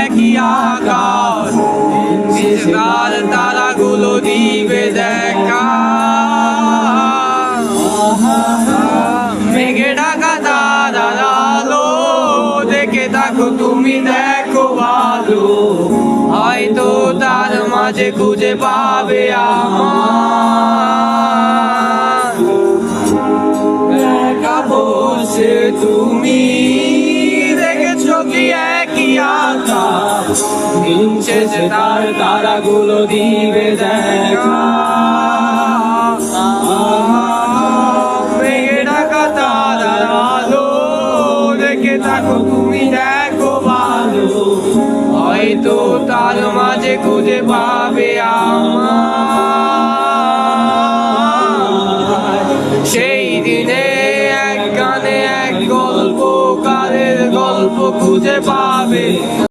একই আকাশ, তার তারাগুলো দিবে দেখা। মেঘে ঢাকা তারার আলো দেখে থাকো তুমি, দেখো ভালো, হয়তো তার মাঝে খুঁজে পাবে আমার। একা বসে তুমি দেখেছো কি একই আকাশ, দিন শেষে তার তারাগুলো দিবে দেখা। মেঘে ঢাকা তারার আলো দেখে থাকো তুমি, দেখো ভালো, হয়তো তার মাঝে খুঁজে পাবে আমার। সেই দিনে এক গানে এক গল্পকারের গল্প খুঁজে পাবে।